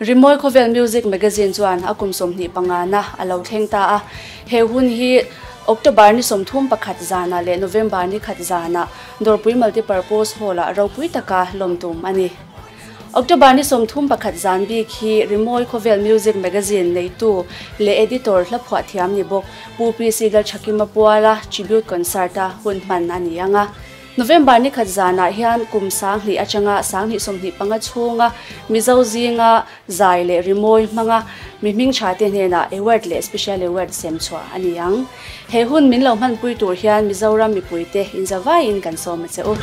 Rimoy Khovel Music Magazine chuan akum somni pangana alo thengta a he hun hi October ni somthum pakhat zana le November ni khat zana Dorpui Multipurpose Hall a ropui taka lomtum ani October ni somthum pakhat zan bi khi Rimoy Khovel Music Magazine leitu le editor la Phuathiam ni bok pupi sigal chakima puala tribute concert a hunman ani anga November ni khat zana hian kum sang hli achanga sang hi somni panga chunga mizo zinga zai le Rimoy manga miming chate hena award le special award sem chwa ani yang he hun min lo man pui tur hian mizoram mi puite in zawai in kan som cheu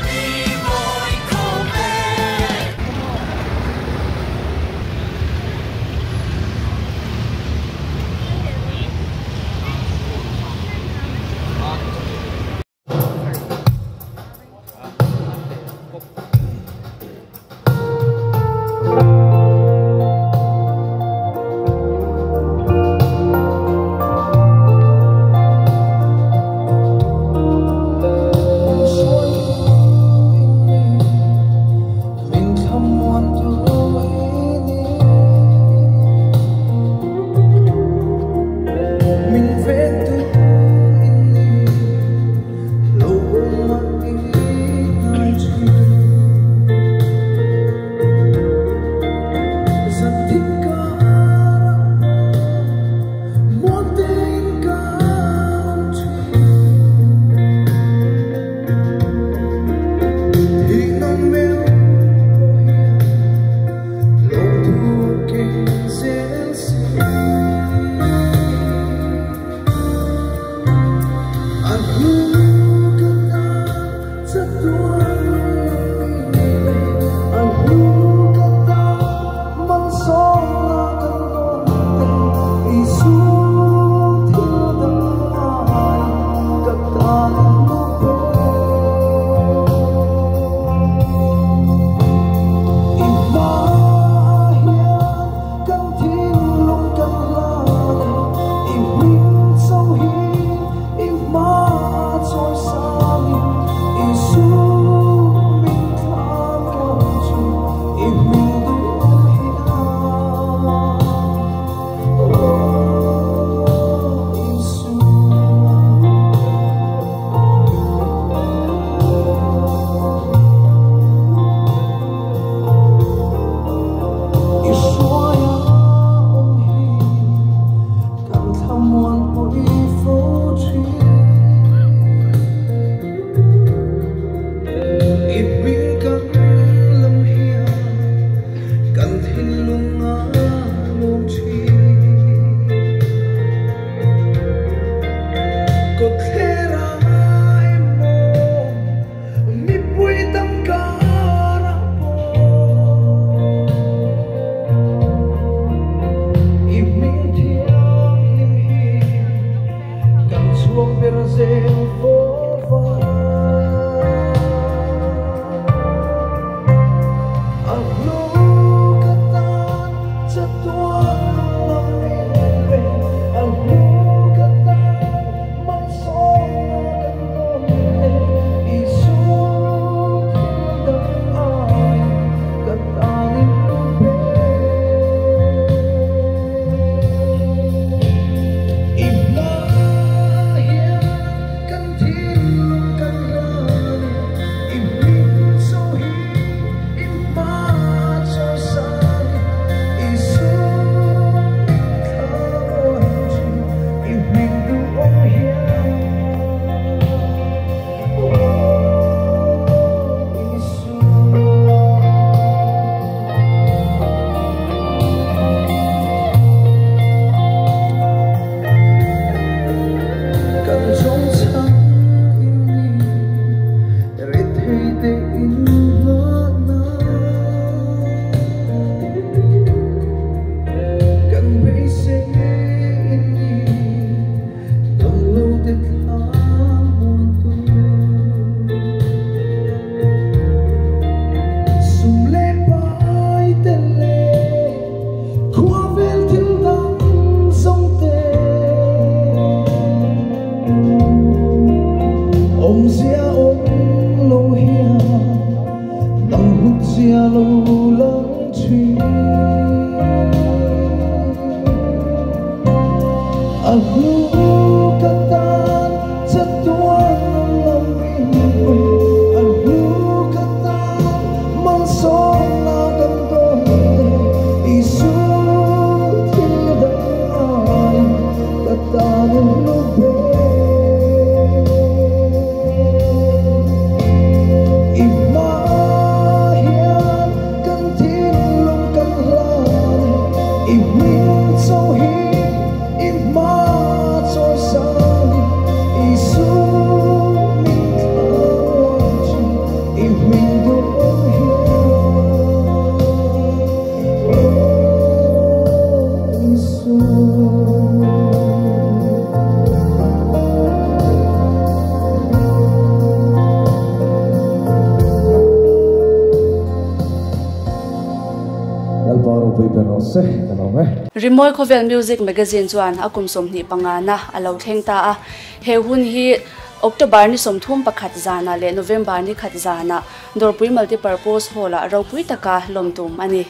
Rimoi Khovel Music Magazine chuan akum somni pangana alo thengta a he hun hi October ni somthum pakhat zana le November ni khat zana dorpui multipurpose hall a ropui taka lomtum ani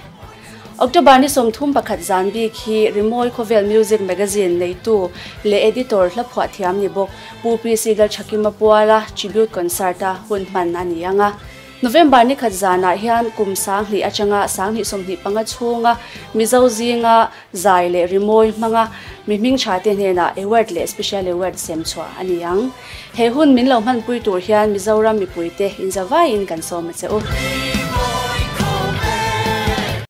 October ni somthum pakhat zan bi khi Rimoi Khovel Music Magazine leitu le editor la Phuathiam ni bok pupi sigal chakima puala tribute concert a hunman ani anga November ni khadzana hian kum sang hli achanga sang hli somni panga chunga mizo zinga zaile rimoi manga miming chate hena award le special award sem chwa aniang he hun min lo man pui tur hian mizoram mi puite in zawai in kan som che u